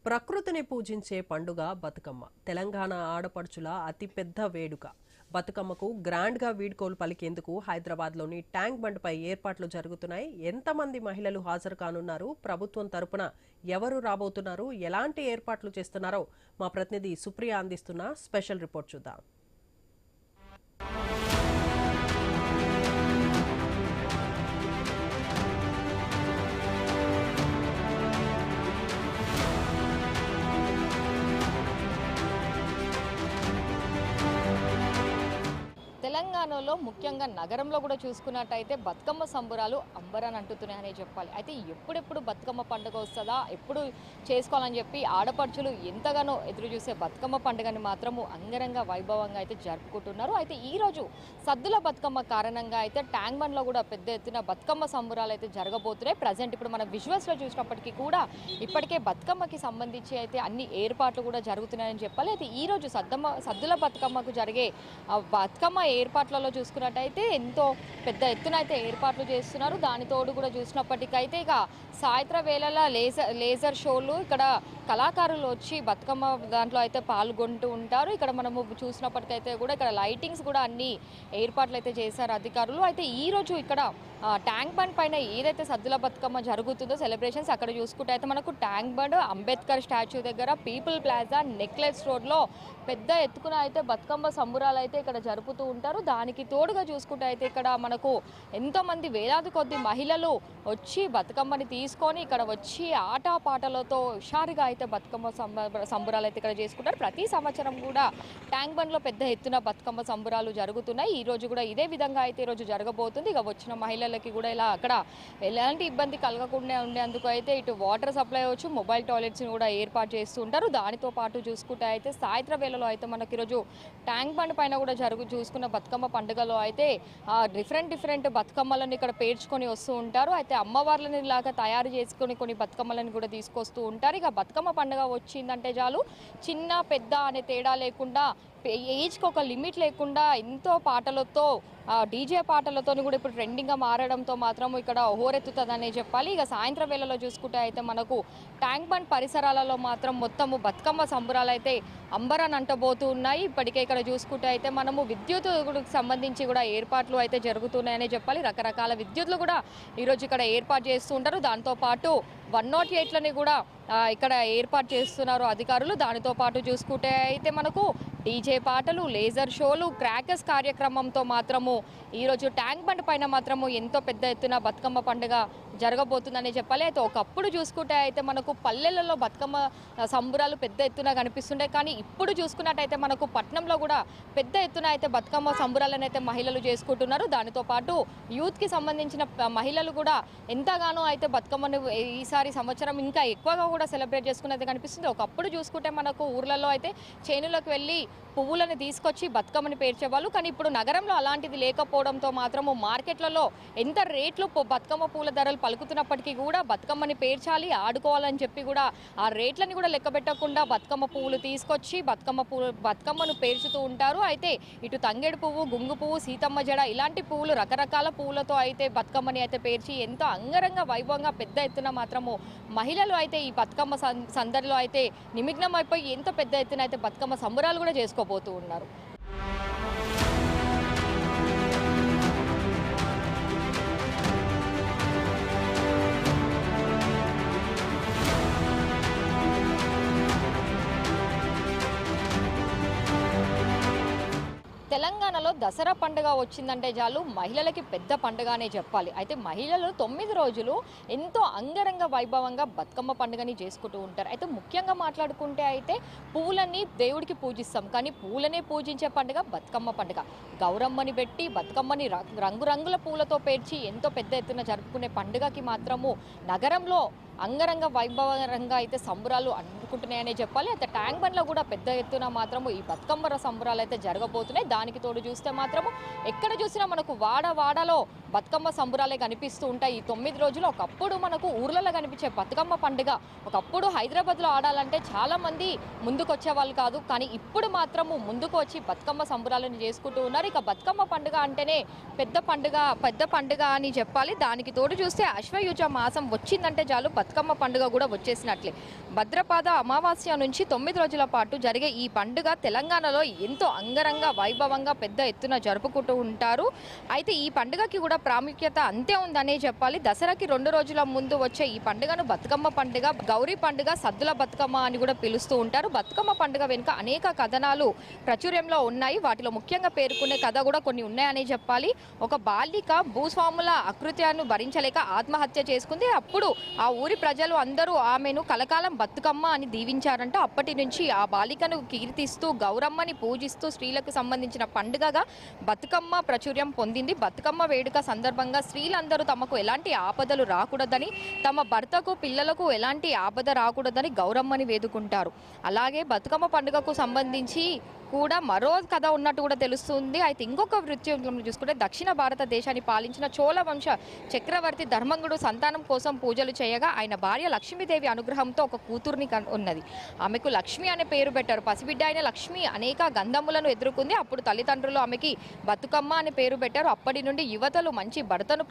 ప్రకృతిని పూజించే పండుగ బతుకమ్మ. తెలంగాణ ఆడపడుచుల అతిపెద్ద వేడుక. బతుకమ్మకు గ్రాండ్గా వీడ్కోలు పలికేందుకు హైదరాబాద్లోని ట్యాంక్ బండ్పై ఏర్పాట్లు జరుగుతున్నాయి. ఎంతమంది మహిళలు హాజరు కానున్నారు, ప్రభుత్వం తరపున ఎవరు రాబోతున్నారు, ఎలాంటి ఏర్పాట్లు చేస్తున్నారో మా ప్రతినిధి సుప్రియ అందిస్తున్న స్పెషల్ రిపోర్ట్ చూద్దాం. తెలంగాణలో ముఖ్యంగా నగరంలో కూడా చూసుకున్నట్టయితే బతుకమ్మ సంబరాలు అంబరాన్ని అంటుతున్నాయనే చెప్పాలి. అయితే ఎప్పుడెప్పుడు బతుకమ్మ పండుగ వస్తుందా, ఎప్పుడు చేసుకోవాలని చెప్పి ఆడపడుచులు ఎంతగానో ఎదురు చూసే బతుకమ్మ పండుగని మాత్రము అంగరంగ వైభవంగా అయితే జరుపుకుంటున్నారు. అయితే ఈరోజు సద్దుల బతుకమ్మ కారణంగా అయితే ట్యాంక్ బండ్లో కూడా పెద్ద ఎత్తున బతుకమ్మ సంబరాలు అయితే జరగబోతున్నాయి. ప్రజెంట్ ఇప్పుడు మన విజువల్స్లో చూసినప్పటికీ కూడా ఇప్పటికే బతుకమ్మకి సంబంధించి అయితే అన్ని ఏర్పాట్లు కూడా జరుగుతున్నాయని చెప్పాలి. అయితే ఈరోజు సద్దుల బతుకమ్మకు జరిగే బతుకమ్మ ఏర్పాట్లలో చూసుకున్నట్టయితే ఎంతో పెద్ద ఎత్తున అయితే ఏర్పాట్లు చేస్తున్నారు. దానితోడు కూడా చూసినప్పటికైతే ఇక సాయంత్రం వేళల లేజర్ షోలు, ఇక్కడ కళాకారులు వచ్చి బతుకమ్మ దాంట్లో అయితే పాల్గొంటూ ఉంటారు. ఇక్కడ మనము చూసినప్పటికైతే కూడా ఇక్కడ లైటింగ్స్ కూడా అన్ని ఏర్పాట్లు అయితే చేశారు అధికారులు. అయితే ఈరోజు ఇక్కడ ట్యాంక్ బండ్ పైన ఏదైతే సద్దుల బతుకమ్మ జరుగుతుందో సెలబ్రేషన్స్ అక్కడ చూసుకుంటే అయితే మనకు ట్యాంక్ బండ్, అంబేద్కర్ స్టాచ్యూ దగ్గర, పీపుల్ ప్లాజా, నెక్లెస్ రోడ్లో పెద్ద ఎత్తుకున అయితే బతుకమ్మ సంబురాలు అయితే ఇక్కడ జరుపుతూ ఉంటారు. దానికి తోడుగా చూసుకుంటే అయితే ఇక్కడ మనకు ఎంతోమంది వేలాది కొద్ది మహిళలు వచ్చి బతుకమ్మని తీసుకొని ఇక్కడ వచ్చి ఆటపాటలతో హుషారుగా అయితే బతుకమ్మ సంబురాలు అయితే ఇక్కడ చేసుకుంటారు. ప్రతి సంవత్సరం కూడా ట్యాంక్ బండ్లో పెద్ద ఎత్తున బతుకమ్మ సంబురాలు జరుగుతున్నాయి. ఈ రోజు కూడా ఇదే విధంగా అయితే ఈరోజు జరగబోతుంది. ఇక వచ్చిన మహిళలకి కూడా ఇలా అక్కడ ఎలాంటి ఇబ్బంది కలగకుండా ఉండేందుకు అయితే ఇటు వాటర్ సప్లై అవ్వచ్చు, మొబైల్ టాయిలెట్స్ని కూడా ఏర్పాటు చేస్తూ ఉంటారు. దానితో పాటు చూసుకుంటే అయితే సాయంత్రం వేళలో అయితే మనకి ఈరోజు ట్యాంక్ బండ్ పైన కూడా చూసుకున్న బతుకమ్మ పండుగలో అయితే డిఫరెంట్ బతుకమ్మలను ఇక్కడ పేర్చుకొని వస్తూ ఉంటారు. అయితే అమ్మవార్లని లాగా తయారు చేసుకొని కొన్ని బతుకమ్మలను కూడా తీసుకొస్తూ ఉంటారు. ఇక బతుకమ్మ పండుగ వచ్చిందంటే చాలు చిన్న పెద్ద అనే తేడా లేకుండా, ఏజ్కి ఒక లిమిట్ లేకుండా ఎంతో పాటలతో, డీజే పాటలతో కూడా ఇప్పుడు ట్రెండింగ్గా మారడంతో మాత్రం ఇక్కడ హోరెత్తుతుందనే చెప్పాలి. ఇక సాయంత్రం వేళలో చూసుకుంటే అయితే మనకు ట్యాంక్ బండ్ పరిసరాలలో మాత్రం మొత్తము బతుకమ్మ సంబరాలు అయితే అంబరాన్ని అంటబోతూ ఉన్నాయి. ఇప్పటికే ఇక్కడ చూసుకుంటే అయితే మనము విద్యుత్కు సంబంధించి కూడా ఏర్పాట్లు అయితే జరుగుతున్నాయనే చెప్పాలి. రకరకాల విద్యుత్లు కూడా ఈరోజు ఇక్కడ ఏర్పాటు చేస్తూ ఉంటారు. దాంతోపాటు 108లని కూడా ఇక్కడ ఏర్పాటు చేస్తున్నారు అధికారులు. దానితో పాటు చూసుకుంటే అయితే మనకు డీజే పాటలు, లేజర్ షోలు, క్రాకర్స్ కార్యక్రమంతో మాత్రము ఈరోజు ట్యాంక్ బండ్ పైన మాత్రము ఎంతో పెద్ద ఎత్తున బతుకమ్మ పండుగ జరగబోతుందని చెప్పాలి. అయితే ఒకప్పుడు చూసుకుంటే అయితే మనకు పల్లెలలో బతుకమ్మ సంబురాలు పెద్ద ఎత్తున కనిపిస్తుండే, కానీ ఇప్పుడు చూసుకున్నట్టయితే మనకు పట్టణంలో కూడా పెద్ద ఎత్తున అయితే బతుకమ్మ సంబురాలను అయితే మహిళలు చేసుకుంటున్నారు. దానితో పాటు యూత్కి సంబంధించిన మహిళలు కూడా ఎంతగానో అయితే బతుకమ్మను ఈసారి సంవత్సరం ఇంకా ఎక్కువగా కూడా సెలబ్రేట్ చేసుకునేది కనిపిస్తుంది. ఒకప్పుడు చూసుకుంటే మనకు ఊర్లలో అయితే చేనులకు వెళ్ళి పువ్వులను తీసుకొచ్చి బతుకమ్మని పేర్చేవాళ్ళు, కానీ ఇప్పుడు నగరంలో అలాంటిది లేకపోవడంతో మాత్రము మార్కెట్లలో ఎంత రేట్లు బతుకమ్మ పూల ధరలు పలుకుతున్నప్పటికీ కూడా బతుకమ్మని పేర్చాలి, ఆడుకోవాలని చెప్పి కూడా ఆ రేట్లని కూడా లెక్క పెట్టకుండా బతుకమ్మ పువ్వులు తీసుకొచ్చి బతుకమ్మను పేర్చుతూ ఉంటారు. అయితే ఇటు తంగేడు పువ్వు, గుంగు పువ్వు, సీతమ్మ జడ ఇలాంటి పువ్వులు రకరకాల పువ్వులతో అయితే బతుకమ్మని అయితే పేర్చి ఎంతో అంగరంగ వైభవంగా పెద్ద ఎత్తున మాత్రము మహిళలు అయితే ఈ బతుకమ్మ సందడిలో అయితే నిమగ్నం అయిపోయి ఎంతో పెద్ద ఎత్తున అయితే బతుకమ్మ సంబరాలు కూడా చేసుకోబోతూ ఉన్నారు. తెలంగాణలో దసరా పండుగ వచ్చిందంటే చాలు మహిళలకి పెద్ద పండుగనే చెప్పాలి. అయితే మహిళలు 9 రోజులు ఎంతో అంగరంగ వైభవంగా బతుకమ్మ పండుగని చేసుకుంటూ ఉంటారు. అయితే ముఖ్యంగా మాట్లాడుకుంటే అయితే పువ్వులని దేవుడికి పూజిస్తాం, కానీ పూలనే పూజించే పండుగ బతుకమ్మ పండుగ. గౌరమ్మని పెట్టి బతుకమ్మని రంగురంగుల పూలతో పేర్చి ఎంతో పెద్ద ఎత్తున జరుపుకునే పండుగకి మాత్రము నగరంలో అంగరంగ వైభవంగా అయితే సంబరాలు అందుకుంటున్నాయనే చెప్పాలి. అయితే ట్యాంక్ బండ్లో కూడా పెద్ద ఎత్తున మాత్రము ఈ బతుకమ్మ సంబరాలు అయితే జరగబోతున్నాయి. దానికి తోడు చూస్తే మాత్రము ఎక్కడ చూసినా మనకు వాడవాడలో బతుకమ్మ సంబరాలే కనిపిస్తూ ఉంటాయి. ఈ 9 రోజులు ఒకప్పుడు మనకు ఊర్లలో కనిపించే బతుకమ్మ పండుగ ఒకప్పుడు హైదరాబాద్లో ఆడాలంటే చాలామంది ముందుకు వచ్చేవాళ్ళు కాదు, కానీ ఇప్పుడు మాత్రము ముందుకు వచ్చి బతుకమ్మ సంబరాలను చేసుకుంటూ ఉన్నారు. ఇక బతుకమ్మ పండుగ అంటేనే పెద్ద పండుగ అని చెప్పాలి. దానికి తోడు చూస్తే అశ్వయుజ మాసం వచ్చిందంటే చాలు బతుకమ్మ పండుగ కూడా వచ్చేసినట్లే. భద్రపద అమావాస్య నుంచి 9 రోజుల పాటు జరిగే ఈ పండుగ తెలంగాణలో ఎంతో అంగరంగ వైభవంగా పెద్ద ఎత్తున జరుపుకుంటూ ఉంటారు. అయితే ఈ పండుగకి కూడా ప్రాముఖ్యత అంతే ఉందనే చెప్పాలి. దసరాకి 2 రోజుల ముందు వచ్చే ఈ పండుగను బతుకమ్మ పండుగ, గౌరీ పండుగ, సద్దుల బతుకమ్మ అని కూడా పిలుస్తూ ఉంటారు. బతుకమ్మ పండుగ వెనుక అనేక కథనాలు ప్రాచుర్యంలో ఉన్నాయి. వాటిలో ముఖ్యంగా పేర్కొనే కథ కూడా కొన్ని ఉన్నాయనే చెప్పాలి. ఒక బాలిక భూస్వాముల అకృత్యాన్ని భరించలేక ఆత్మహత్య చేసుకుంది. అప్పుడు ఆ ఊరి ప్రజలు అందరూ ఆమెను కలకాలం బతుకమ్మ అని దీవించారంట. అప్పటి నుంచి ఆ బాలికను కీర్తిస్తూ గౌరమ్మని పూజిస్తూ స్త్రీలకు సంబంధించిన పండుగగా బతుకమ్మ ప్రాచుర్యం పొందింది. బతుకమ్మ వేడుక సందర్భంగా స్త్రీలందరూ తమకు ఎలాంటి ఆపదలు రాకూడదని, తమ భర్తకు పిల్లలకు ఎలాంటి ఆపద రాకూడదని గౌరమ్మని వేడుకుంటారు. అలాగే బతుకమ్మ పండుగకు సంబంధించి కూడా మరో కథ ఉన్నట్టు కూడా తెలుస్తుంది. అయితే ఇంకొక వృత్యం చూసుకుంటే దక్షిణ భారతదేశాన్ని పాలించిన చోళ వంశ చక్రవర్తి ధర్మంగుడు సంతానం కోసం పూజలు చేయగా ఆయన భార్య లక్ష్మీదేవి అనుగ్రహంతో ఒక కూతుర్ని ఉన్నది. ఆమెకు లక్ష్మి అనే పేరు పెట్టారు. పసిబిడ్డ అయిన లక్ష్మి అనేక గంధములను ఎదుర్కొంది. అప్పుడు తల్లిదండ్రులు ఆమెకి బతుకమ్మ అనే పేరు పెట్టారు. అప్పటి నుండి యువతలు మంచి భర్తను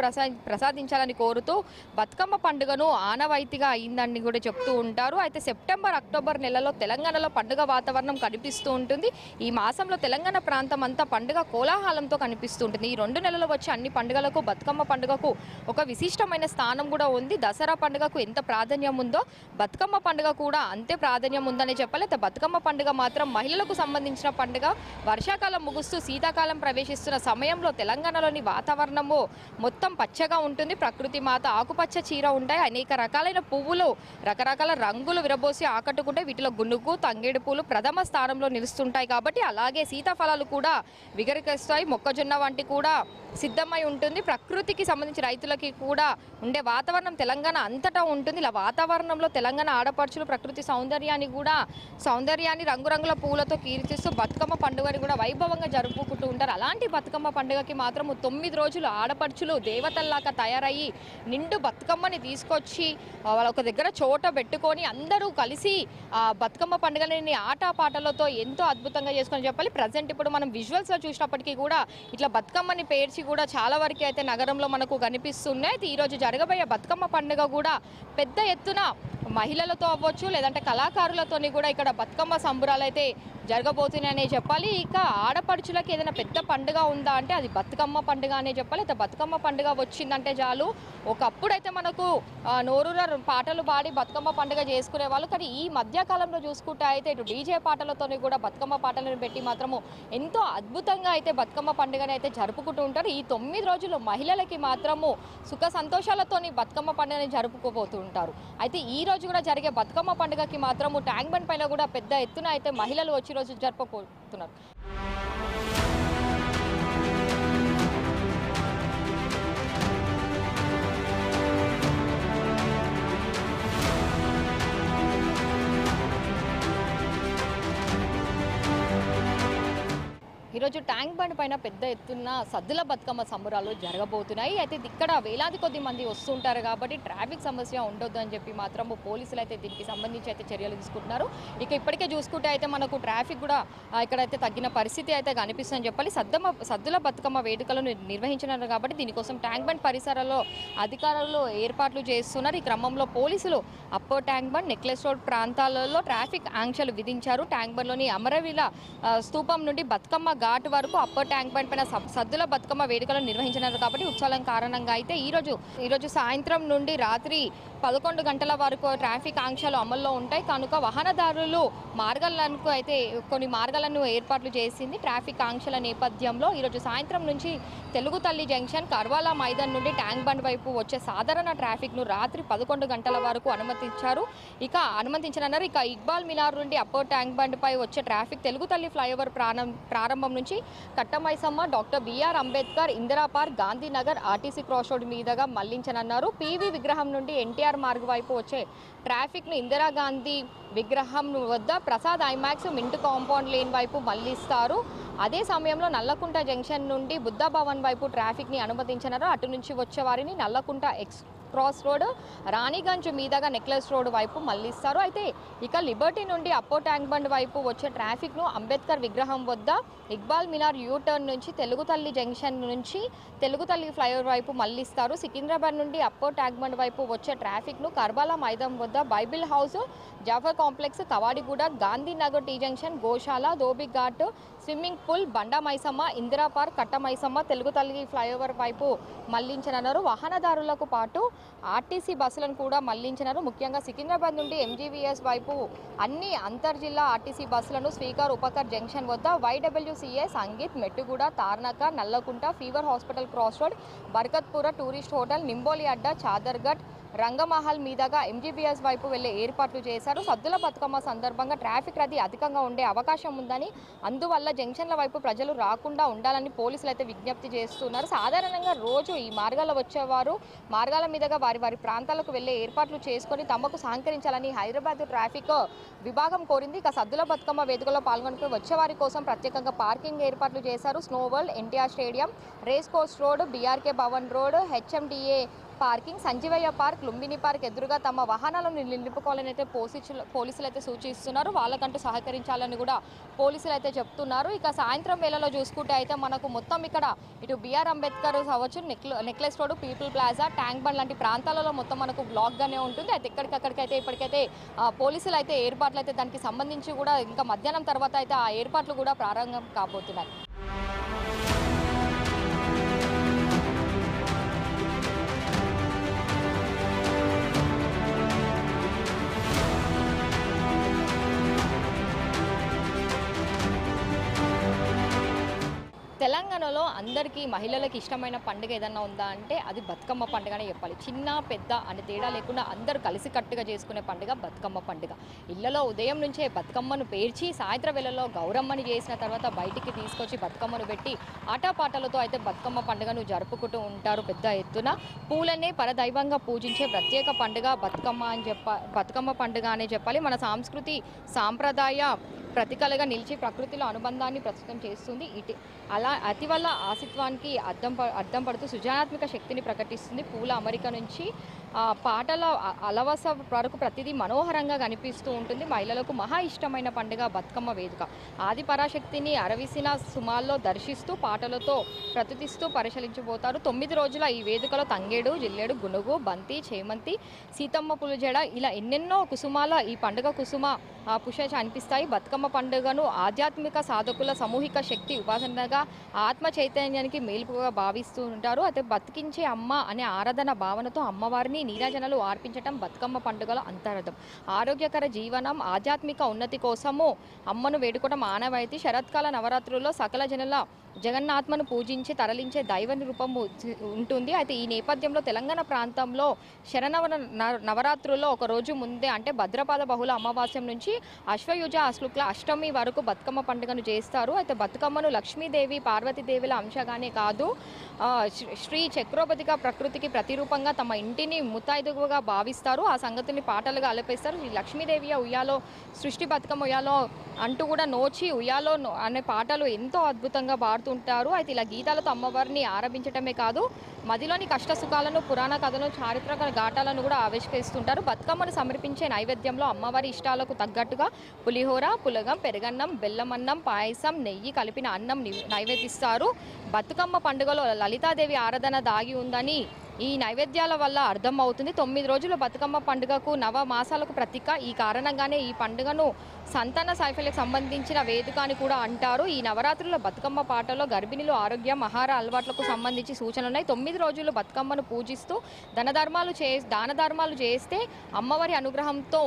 ప్రసాదించాలని కోరుతూ బతుకమ్మ పండుగను ఆనవాయితీగా అయిందని కూడా చెప్తూ ఉంటారు. అయితే సెప్టెంబర్, అక్టోబర్ నెలలో తెలంగాణలో పండుగ వాతావరణం కనిపిస్తూ ఉంటుంది. ఈ మాసంలో తెలంగాణ ప్రాంతం అంతా పండుగ కోలాహలంతో కనిపిస్తుంటుంది. ఈ 2 నెలలు వచ్చే అన్ని పండుగలకు బతుకమ్మ పండుగకు ఒక విశిష్టమైన స్థానం కూడా ఉంది. దసరా పండుగకు ఎంత ప్రాధాన్యం ఉందో బతుకమ్మ పండుగ కూడా అంతే ప్రాధాన్యం ఉందనే చెప్పాలి. అయితే బతుకమ్మ పండుగ మాత్రం మహిళలకు సంబంధించిన పండుగ. వర్షాకాలం ముగుస్తూ శీతాకాలం ప్రవేశిస్తున్న సమయంలో తెలంగాణలోని వాతావరణము మొత్తం పచ్చగా ఉంటుంది. ప్రకృతి మాత ఆకుపచ్చ చీర ఉంటాయి. అనేక రకాలైన పువ్వులు రకరకాల రంగులు విరబోసి ఆకట్టుకుంటాయి. వీటిలో గునుగు, తంగేడు పూలు ప్రథమ స్థానంలో నిలుస్తుంటాయి. కాబట్టి అలాగే సీతాఫలాలు కూడా విగరిస్తాయి. మొక్కజొన్న వంటి కూడా సిద్ధమై ఉంటుంది. ప్రకృతికి సంబంధించి రైతులకి కూడా ఉండే వాతావరణం తెలంగాణ అంతటా ఉంటుంది. ఇలా వాతావరణంలో తెలంగాణ ఆడపడుచులు ప్రకృతి సౌందర్యాన్ని రంగురంగుల పూలతో కీర్తిస్తూ బతుకమ్మ పండుగని కూడా వైభవంగా జరుపుకుంటూ ఉంటారు. అలాంటి బతుకమ్మ పండుగకి మాత్రం 9 రోజులు ఆడపడుచులు దేవతల్లాగా తయారయ్యి నిండు బతుకమ్మని తీసుకొచ్చి వాళ్ళ ఒక దగ్గర చోట పెట్టుకొని అందరూ కలిసి ఆ బతుకమ్మ పండుగని ఆటపాటలతో ఎంతో అద్భుతంగా చేసుకొని చెప్పాలి. ప్రజెంట్ ఇప్పుడు మనం విజువల్స్లో చూసినప్పటికీ కూడా ఇట్లా బతుకమ్మని పేర్చి కూడా చాలా వరకు అయితే నగరంలో మనకు కనిపిస్తున్నాయి. అయితే ఈరోజు జరగబోయే బతుకమ్మ పండుగ కూడా పెద్ద ఎత్తున మహిళలతో అవ్వచ్చు, లేదంటే కళాకారులతోని కూడా ఇక్కడ బతుకమ్మ సంబురాలు అయితే జరగబోతున్నాయనే చెప్పాలి. ఇక ఆడపడుచులకి ఏదైనా పెద్ద పండుగ ఉందా అంటే అది బతుకమ్మ పండుగ అనే చెప్పాలి. అయితే బతుకమ్మ పండుగ వచ్చిందంటే చాలు. ఒకప్పుడైతే మనకు నోరూర పాటలు పాడి బతుకమ్మ పండుగ చేసుకునే వాళ్ళు. కానీ ఈ మధ్యకాలంలో చూసుకుంటే అయితే ఇటు డీజే పాటలతోని కూడా బతుకమ్మ పాటలను పెట్టి మాత్రము ఎంతో అద్భుతంగా అయితే బతుకమ్మ పండుగని అయితే జరుపుకుంటూ ఉంటారు. ఈ 9 రోజులు మహిళలకి మాత్రము సుఖ సంతోషాలతోని బతుకమ్మ పండుగని జరుపుకోబోతూ ఉంటారు. అయితే ఈ రోజు కూడా జరిగే బతుకమ్మ పండుగకి మాత్రము ట్యాంక్ బండ్ పైన కూడా పెద్ద ఎత్తున అయితే మహిళలు వచ్చి రోజు జరుపుకుంటున్నారు. ఈరోజు ట్యాంక్ బండ్ పైన పెద్ద ఎత్తున సద్దుల బతుకమ్మ సంబరాలు జరగబోతున్నాయి. అయితే ఇక్కడ వేలాది కొద్ది మంది వస్తుంటారు కాబట్టి ట్రాఫిక్ సమస్య ఉండొద్దు అని చెప్పి మాత్రం పోలీసులు అయితే దీనికి సంబంధించి అయితే చర్యలు తీసుకుంటున్నారు. ఇక ఇప్పటికే చూసుకుంటే అయితే మనకు ట్రాఫిక్ కూడా ఇక్కడైతే తగ్గిన పరిస్థితి అయితే కనిపిస్తుందని చెప్పాలి. సద్దుల బతుకమ్మ వేడుకలను నిర్వహించినారు కాబట్టి దీనికోసం ట్యాంక్ బండ్ పరిసరాల్లో అధికారులు ఏర్పాట్లు చేస్తున్నారు. ఈ క్రమంలో పోలీసులు upper tank bund, necklace road ప్రాంతాలలో ట్రాఫిక్ ఆంక్షలు విధించారు. ట్యాంక్ బండ్లోని అమరవీల స్తూపం నుండి బతుకమ్మ ఘాట్ వరకు అప్పర్ ట్యాంక్ బండ్ పైన సద్దుల బతుకమ్మ వేడుకలను నిర్వహించినారు. కాబట్టి ఉత్సవం కారణంగా అయితే ఈరోజు సాయంత్రం నుండి రాత్రి 11 గంటల వరకు ట్రాఫిక్ ఆంక్షలు అమల్లో ఉంటాయి. కనుక వాహనదారులు మార్గాలకు అయితే కొన్ని మార్గాలను ఏర్పాట్లు చేసింది. ట్రాఫిక్ ఆంక్షల నేపథ్యంలో ఈరోజు సాయంత్రం నుంచి తెలుగు తల్లి జంక్షన్, కర్వాలా మైదాన్ నుండి ట్యాంక్ బండ్ వైపు వచ్చే సాధారణ ట్రాఫిక్ను రాత్రి 11 గంటల వరకు అనుమతించనున్నారు. ఇక ఇక్బాల్ మినార్ నుండి అప్పర్ ట్యాంక్ బండ్ పై వచ్చే ట్రాఫిక్ తెలుగు తల్లి ఫ్లైఓవర్ ప్రారంభం నుంచి Kattamaisamma, doctor BR Ambedkar, Indira park, Gandhinagar, RTC cross road మీదుగా మళ్లించనున్నారు. పీవీ విగ్రహం నుండి ఎన్టీఆర్ మార్గ్ వైపు వచ్చే ట్రాఫిక్ను ఇందిరాగాంధీ విగ్రహం వద్ద ప్రసాద్ ఐమాక్స్, మింటు కాంపౌండ్ లేన్ వైపు మళ్లిస్తారు. అదే సమయంలో నల్లకుంట జంక్షన్ నుండి బుద్ధ భవన్ వైపు ట్రాఫిక్ని అనుమతించనున్నారు. అటు నుంచి వచ్చే వారిని నల్లకుంట క్రాస్ రోడ్ రాణిగంజ్ మీదుగా నెక్లెస్ రోడ్ వైపు మళ్లిస్తారు. అయితే ఇక లిబర్టీ నుండి అప్పో ట్యాంక్ బండ్ వైపు వచ్చే ట్రాఫిక్ను అంబేద్కర్ విగ్రహం వద్ద ఇక్బాల్ మినార్ యూటర్న్ నుంచి తెలుగుతల్లి జంక్షన్ నుంచి తెలుగుతల్లి ఫ్లైఓవర్ వైపు మళ్లిస్తారు. సికింద్రాబాద్ నుండి అప్పో ట్యాంక్ బండ్ వైపు వచ్చే ట్రాఫిక్ను కర్బాలా మైదాన్ వద్ద Bible house, Jafar complex, Kavadiguda, Gandhinagar T junction, Goshala, Dhobi Ghat, swimming pool, Banda Maisamma, Indira park, Katta Maisamma, తెలుగుతల్లి ఫ్లైఓవర్ వైపు మళ్లించనున్నారు. వాహనదారులకు పాటు ఆర్టీసీ బస్సులను కూడా మళ్లించినారు. ముఖ్యంగా సికింద్రాబాద్ నుండి ఎంజీవీఎస్ వైపు అన్ని అంతర్జిల్లా ఆర్టీసీ బస్సులను స్వీకర్ ఉపకర్ జంక్షన్ వద్ద YWCA, Sangeet, Mettuguda, Tarnaka, Nallakunta, fever hospital cross road, Barkatpura tourist hotel, Nimboli Adda, Chaderghat, Rangmahal మీదుగా ఎంజీబీఎస్ వైపు వెళ్లే ఏర్పాట్లు చేశారు. సద్దుల బతుకమ్మ సందర్భంగా ట్రాఫిక్ రద్దీ అధికంగా ఉండే అవకాశం ఉందని, అందువల్ల జంక్షన్ల వైపు ప్రజలు రాకుండా ఉండాలని పోలీసులు అయితే విజ్ఞప్తి చేస్తున్నారు. సాధారణంగా రోజు ఈ మార్గాల్లో వచ్చేవారు మార్గాల మీదుగా వారి ప్రాంతాలకు వెళ్లే ఏర్పాట్లు చేసుకొని తమకు సహకరించాలని హైదరాబాద్ ట్రాఫిక్ విభాగం కోరింది. ఇక సద్దుల బతుకమ్మ వేడుకలో పాల్గొని వచ్చేవారి కోసం ప్రత్యేకంగా పార్కింగ్ ఏర్పాట్లు చేశారు. Snow world, NTR stadium, race course road, BRK Bhavan road, HMDA parking, Sanjeevaiah park, Lumbini park ఎదురుగా తమ వాహనాలను నిలుపుకోవాలని అయితే పోలీసులు అయితే సూచిస్తున్నారు. వాళ్ళకంటూ సహకరించాలని కూడా పోలీసులు అయితే చెప్తున్నారు. ఇక సాయంత్రం వేళలో చూసుకుంటే అయితే మనకు మొత్తం ఇక్కడ ఇటు బిఆర్ అంబేద్కర్ అవ్వచ్చు, necklace road, people plaza, tank bund లాంటి ప్రాంతాలలో మొత్తం మనకు బ్లాక్గానే ఉంటుంది. అయితే ఎక్కడికక్కడికైతే ఇప్పటికైతే పోలీసులు అయితే ఏర్పాట్లు అయితే దానికి సంబంధించి కూడా ఇంకా మధ్యాహ్నం తర్వాత అయితే ఆ ఏర్పాట్లు కూడా ప్రారంభం కాబోతున్నాయి. తెలంగాణలో అందరికీ మహిళలకు ఇష్టమైన పండుగ ఏదన్నా ఉందా అంటే అది బతుకమ్మ పండుగనే చెప్పాలి. చిన్న పెద్ద అనే తేడా లేకుండా అందరూ కలిసికట్టుగా చేసుకునే పండుగ బతుకమ్మ పండుగ. ఇళ్లలో ఉదయం నుంచే బతుకమ్మను పేర్చి సాయంత్రం వేళల్లో గౌరమ్మని చేసిన తర్వాత బయటికి తీసుకొచ్చి బతుకమ్మను పెట్టి ఆటపాటలతో అయితే బతుకమ్మ పండుగను జరుపుకుంటూ ఉంటారు పెద్ద ఎత్తున. పూలనే పరదైవంగా పూజించే ప్రత్యేక పండుగ బతుకమ్మ పండుగ అనే చెప్పాలి. మన సంస్కృతి సాంప్రదాయ ప్రతీకలుగా నిలిచి ప్రకృతిలో అనుబంధాన్ని ప్రస్తుతం చేస్తుంది. అలా అతి వల్ల ఆసిత్వానికి అద్దం పడుతూ సృజనాత్మక శక్తిని ప్రకటిస్తుంది. పూల అమరిక నుంచి పాటల అలవస వరకు ప్రతిదీ మనోహరంగా కనిపిస్తూ ఉంటుంది. మహిళలకు మహా ఇష్టమైన పండుగ బతుకమ్మ వేడుక. ఆది పరాశక్తిని అరవిసిన సుమాల్లో దర్శిస్తూ పాటలతో ప్రతిష్ఠిస్తూ పరిశీలించబోతారు. 9 రోజుల ఈ వేడుకలో తంగేడు, జిల్లేడు, గునుగు, బంతి, చేమంతి, సీతమ్మ పులిజడ ఇలా ఎన్నెన్నో కుసుమాల ఈ పండుగ కుసుమ పుష అనిపిస్తాయి. బతుకమ్మ పండుగను ఆధ్యాత్మిక సాధకుల సామూహిక శక్తి ఉపాసనగా ఆత్మ చైతన్యానికి మేలుపుగా భావిస్తూ ఉంటారు. అయితే బతికించే అమ్మ అనే ఆరాధన భావనతో అమ్మవారిని నీరాజనలు అర్పించడం బతుకమ్మ పండుగల అంతరార్థం. ఆరోగ్యకర జీవనం, ఆధ్యాత్మిక ఉన్నతి కోసము అమ్మను వేడుకోవడం ఆనవాయితీ. శరత్కాల నవరాత్రుల్లో సకల జనుల జగన్నాథ్మను పూజించి తరలించే దైవ రూపం ఉంటుంది. అయితే ఈ నేపథ్యంలో తెలంగాణ ప్రాంతంలో నవరాత్రుల్లో ఒక రోజు ముందే అంటే భద్రపాద బహుళ అమావాస్యం నుంచి అశ్వయుజ శుక్ల అష్టమి వరకు బతుకమ్మ పండుగను చేస్తారు. అయితే బతుకమ్మను లక్ష్మీదేవి, పార్వతీదేవిల అంశగానే కాదు, శ్రీ చక్రోపతిగా ప్రకృతికి ప్రతిరూపంగా తమ ఇంటిని ముత్తైదువుగా భావిస్తారు. ఆ సంగతిని పాటలుగా అలపిస్తారు. ఈ లక్ష్మీదేవి ఉయ్యాలో, సృష్టి బతుకమ్మ ఉయ్యాలో అంటూ కూడా నోచి ఉయ్యాలో అనే పాటలు ఎంతో అద్భుతంగా పాడుతుంటారు. అయితే ఇలా గీతాలతో అమ్మవారిని ఆరాధించడమే కాదు, మదిలోని కష్ట సుఖాలను, పురాణ కథలను, చారిత్రక ఘాటాలను కూడా ఆవిష్కరిస్తుంటారు. బతుకమ్మను సమర్పించే నైవేద్యంలో అమ్మవారి ఇష్టాలకు తగ్గట్టుగా పులిహోర, పులగం, పెరుగన్నం, బెల్లమన్నం, పాయసం, నెయ్యి కలిపిన అన్నం నైవేదిస్తారు. బతుకమ్మ పండుగలో లలితాదేవి ఆరాధన దాగి ఉందని ఈ నైవేద్యాల వల్ల అర్థం అవుతుంది. 9 రోజుల బతుకమ్మ పండుగకు నవ మాసాలకు ప్రతీక. ఈ కారణంగానే ఈ పండుగను సంతాన సైఫల్యకు సంబంధించిన వేదిక అని కూడా అంటారు. ఈ నవరాత్రుల బతుకమ్మ పాటలో గర్భిణీలు ఆరోగ్యం, ఆహార అలవాట్లకు సంబంధించి సూచనలు ఉన్నాయి. 9 రోజులు బతుకమ్మను పూజిస్తూ దాన ధర్మాలు చేస్తే అమ్మవారి అనుగ్రహంతో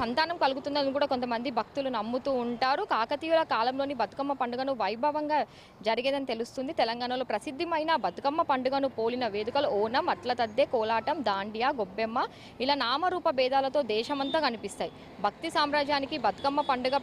సంతానం కలుగుతుందని కూడా కొంతమంది భక్తులు నమ్ముతూ ఉంటారు. కాకతీయుల కాలంలోని బతుకమ్మ పండుగను వైభవంగా జరిగేదని తెలుస్తుంది. తెలంగాణలో ప్రసిద్ధమైన బతుకమ్మ పండుగను పోలిన వేదికలు ఓనం, అట్ల తద్దే, కోలాటం, దాండియా, గొబ్బెమ్మ ఇలా నామరూప భేదాలతో దేశమంతా కనిపిస్తాయి. భక్తి సామ్రాజ్యానికి బతుకమ్మ పండుగ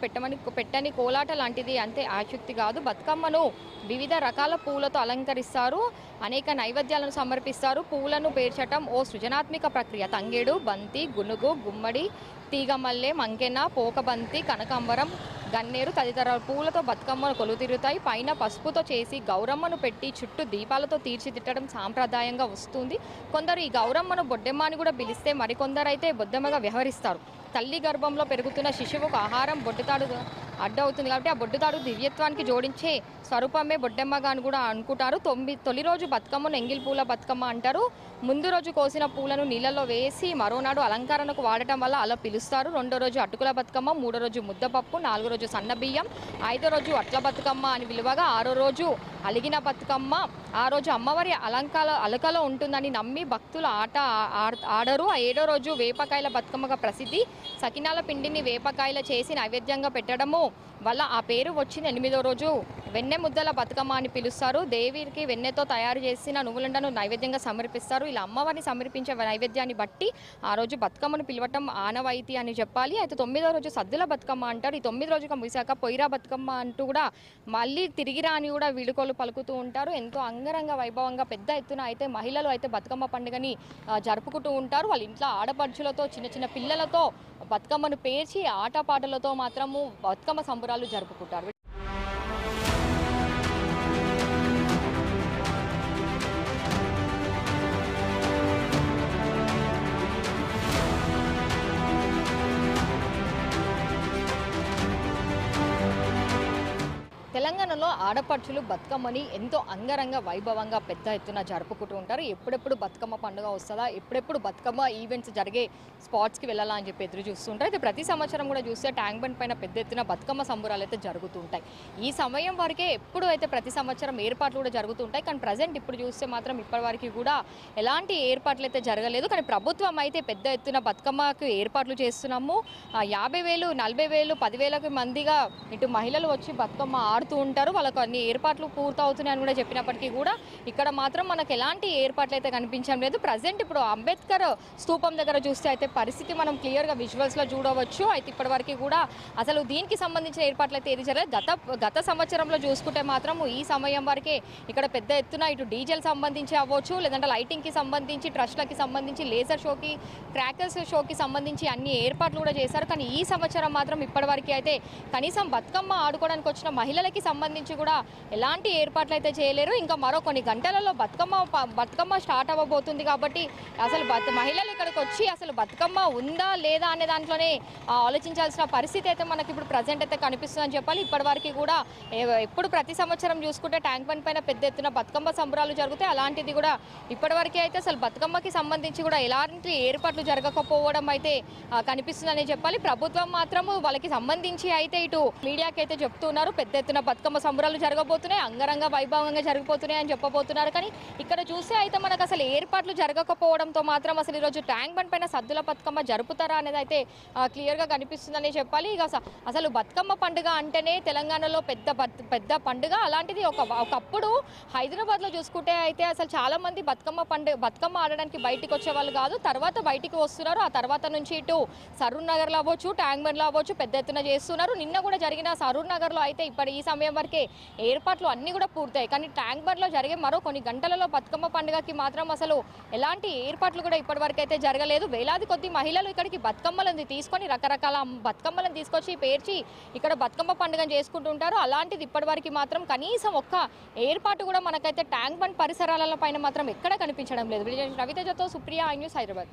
పెట్టని కోలాట లాంటిది అంతే ఆసక్తి కాదు. బతుకమ్మను వివిధ రకాల పూలతో అలంకరిస్తారు, అనేక నైవేద్యాలను సమర్పిస్తారు. పూలను పేర్చటం ఓ సృజనాత్మక ప్రక్రియ. తంగేడు, బంతి, గునుగు, గుమ్మడి, తీగమల్లె, మంకెన, పోకబంతి, కనకాంబరం, గన్నేరు తదితర పూలతో బతుకమ్మను కొలుతిరుగుతాయి. పైన పసుపుతో చేసి గౌరమ్మను పెట్టి చుట్టూ దీపాలతో తీర్చిదిద్దడం సాంప్రదాయంగా వస్తుంది. కొందరు ఈ గౌరమ్మను బొడ్డెమ్మ అని కూడా పిలిస్తే మరికొందరైతే బొద్దెమ్మగా వ్యవహరిస్తారు. తల్లి గర్భంలో పెరుగుతున్న శిశువుకు ఆహారం బొడ్డుతాడు అడ్డవుతుంది కాబట్టి ఆ బొడ్డుతాడు దివ్యత్వానికి జోడించే స్వరూపమే బొడ్డెమ్మగా అని కూడా అనుకుంటారు. తొలి రోజు బతుకమ్మను ఎంగిల్ పూల బతుకమ్మ అంటారు. ముందు రోజు కోసిన పూలను నీళ్ళలో వేసి మరోనాడు అలంకరణకు వాడటం వల్ల అలా పిలుస్తారు. రెండో రోజు అటుకుల బతుకమ్మ, మూడో రోజు ముద్దపప్పు, నాలుగో రోజు సన్నబియ్యం, ఐదో రోజు అట్ల బతుకమ్మ అని విలువగా, ఆరో రోజు అలిగిన బతుకమ్మ. ఆ రోజు అమ్మవారి అలకలో ఉంటుందని నమ్మి భక్తులు ఆడరు. ఆ ఏడో రోజు వేపకాయల బతుకమ్మగా ప్రసిద్ధి. సకినాల పిండిని వేపకాయల చేసి నైవేద్యంగా పెట్టడము వల్ల ఆ పేరు వచ్చింది. ఎనిమిదో రోజు వెన్నె ముద్దల బతుకమ్మ అని పిలుస్తారు. దేవికి వెన్నెతో తయారు చేసిన నువ్వులండను నైవేద్యంగా సమర్పిస్తారు. ఇలా అమ్మవారిని సమర్పించే నైవేద్యాన్ని బట్టి ఆ రోజు బతుకమ్మను పిలవటం ఆనవాయితీ అని చెప్పాలి. అయితే 9వ రోజు సద్దుల బతుకమ్మ అంటారు. ఈ 9 రోజుగా ముగిశాక పొయ్యిరా బతుకమ్మ అంటూ కూడా మళ్ళీ తిరిగిరా అని కూడా వీడుకోలు పలుకుతూ ఉంటారు. ఎంతో అంగరంగ వైభవంగా పెద్ద ఎత్తున అయితే మహిళలు అయితే బతుకమ్మ పండుగని జరుపుకుంటూ ఉంటారు. వాళ్ళ ఇంట్లో ఆడపడుచులతో చిన్న చిన్న పిల్లలతో బతుకమ్మను పేర్చి ఆటపాటలతో మాత్రము బతుకమ్మ సంబరాలు జరుపుకుంటారు. తెలంగాణలో ఆడపడుచులు బతుకమ్మని ఎంతో అంగరంగ వైభవంగా పెద్ద ఎత్తున జరుపుకుంటూ ఉంటారు. ఎప్పుడెప్పుడు బతుకమ్మ పండుగ వస్తుందా, ఎప్పుడెప్పుడు బతుకమ్మ ఈవెంట్స్ జరిగే స్పాట్స్కి వెళ్ళాలా అని చెప్పి ఎదురు చూస్తుంటారు. అయితే ప్రతి సంవత్సరం కూడా చూస్తే ట్యాంక్ బండ్ పైన పెద్ద ఎత్తున బతుకమ్మ సంబరాలు అయితే జరుగుతూ ఉంటాయి. ఈ సమయం వరకే ఎప్పుడు అయితే ప్రతి సంవత్సరం ఏర్పాట్లు కూడా జరుగుతూ ఉంటాయి. కానీ ప్రజెంట్ ఇప్పుడు చూస్తే మాత్రం ఇప్పటివరకు కూడా ఎలాంటి ఏర్పాట్లు అయితే జరగలేదు. కానీ ప్రభుత్వం అయితే పెద్ద ఎత్తున బతుకమ్మకు ఏర్పాట్లు చేస్తున్నాము. 50,000, 40,000, 10,000 మందిగా ఇటు మహిళలు వచ్చి బతుకమ్మ ఆడుతూ ఉంటారు. వాళ్ళకు అన్ని ఏర్పాట్లు పూర్తవుతున్నాయని కూడా చెప్పినప్పటికీ కూడా ఇక్కడ మాత్రం మనకు ఎలాంటి ఏర్పాట్లు అయితే కనిపించడం లేదు. ప్రజెంట్ ఇప్పుడు అంబేద్కర్ స్తూపం దగ్గర చూస్తే అయితే పరిస్థితి మనం క్లియర్గా విజువల్స్లో చూడవచ్చు. అయితే ఇప్పటివరకు కూడా అసలు దీనికి సంబంధించిన ఏర్పాట్లు అయితే ఏది జరగలేదు. గత సంవత్సరంలో చూసుకుంటే మాత్రం ఈ సమయం వరకే ఇక్కడ పెద్ద ఎత్తున ఇటు డీజెల్ సంబంధించి అవ్వచ్చు, లేదంటే లైటింగ్కి సంబంధించి, ట్రస్ట్లకి సంబంధించి, లేజర్ షోకి, క్రాకర్స్ షోకి సంబంధించి అన్ని ఏర్పాట్లు కూడా చేశారు. కానీ ఈ సంవత్సరం మాత్రం ఇప్పటివరకు అయితే కనీసం బతుకమ్మ ఆడుకోవడానికి వచ్చిన మహిళలకి సంబంధించి కూడా ఎలాంటి ఏర్పాట్లు అయితే చేయలేరు. ఇంకా మరో కొన్ని గంటలలో బతుకమ్మ స్టార్ట్ అవ్వబోతుంది కాబట్టి అసలు మహిళలు ఇక్కడికి వచ్చి అసలు బతుకమ్మ ఉందా లేదా అనే దాంట్లోనే ఆలోచించాల్సిన పరిస్థితి అయితే మనకి ఇప్పుడు ప్రజెంట్ అయితే కనిపిస్తుందని చెప్పాలి. ఇప్పటివరకు కూడా ఎప్పుడు ప్రతి సంవత్సరం చూసుకుంటే ట్యాంక్ బండ్ పైన పెద్ద ఎత్తున బతుకమ్మ సంబరాలు జరుగుతాయి. అలాంటిది కూడా ఇప్పటివరకు అయితే అసలు బతుకమ్మకి సంబంధించి కూడా ఎలాంటి ఏర్పాట్లు జరగకపోవడం అయితే కనిపిస్తుందని చెప్పాలి. ప్రభుత్వం మాత్రము వాళ్ళకి సంబంధించి అయితే ఇటు మీడియాకి అయితే చెప్తున్నారు పెద్ద ఎత్తున బతుకమ్మ సంబరాలు జరగబోతున్నాయి, అంగరంగ వైభవంగా జరిగిపోతున్నాయి అని చెప్పబోతున్నారు. కానీ ఇక్కడ చూస్తే అయితే మనకు అసలు ఏర్పాట్లు జరగకపోవడంతో మాత్రం అసలు ఈరోజు ట్యాంక్ బండ్ పైన సద్దుల బతుకమ్మ జరుపుతారా అనేది అయితే క్లియర్గా కనిపిస్తుందని చెప్పాలి. ఇక అసలు బతుకమ్మ పండుగ అంటేనే తెలంగాణలో పెద్ద పండుగ. అలాంటిది ఒకప్పుడు హైదరాబాద్లో చూసుకుంటే అయితే అసలు చాలామంది బతుకమ్మ ఆడడానికి బయటికి వచ్చే వాళ్ళు కాదు. తర్వాత బయటికి వస్తున్నారు. ఆ తర్వాత నుంచి ఇటు సరూర్ నగర్లో అవ్వచ్చు, ట్యాంక్ బండ్లో అవ్వచ్చు పెద్ద ఎత్తున చేస్తున్నారు. నిన్న కూడా జరిగిన సరూర్ నగర్లో అయితే ఈ సమయం వరకే ఏర్పాట్లు అన్నీ కూడా పూర్తయి. కానీ ట్యాంక్ బండ్లో జరిగే మరో కొన్ని గంటలలో బతుకమ్మ పండుగకి మాత్రం అసలు ఎలాంటి ఏర్పాట్లు కూడా ఇప్పటివరకు అయితే జరగలేదు. వేలాది కొద్ది మహిళలు ఇక్కడికి బతుకమ్మలను తీసుకొని రకరకాల బతుకమ్మలను తీసుకొచ్చి పేర్చి ఇక్కడ బతుకమ్మ పండుగను చేసుకుంటుంటారు. అలాంటిది ఇప్పటివరకు మాత్రం కనీసం ఒక్క ఏర్పాటు కూడా మనకైతే ట్యాంక్ బండ్ పరిసరాల పైన మాత్రం ఎక్కడ కనిపించడం లేదు. రవితేజతో సుప్రియ, ఐ న్యూస్, హైదరాబాద్.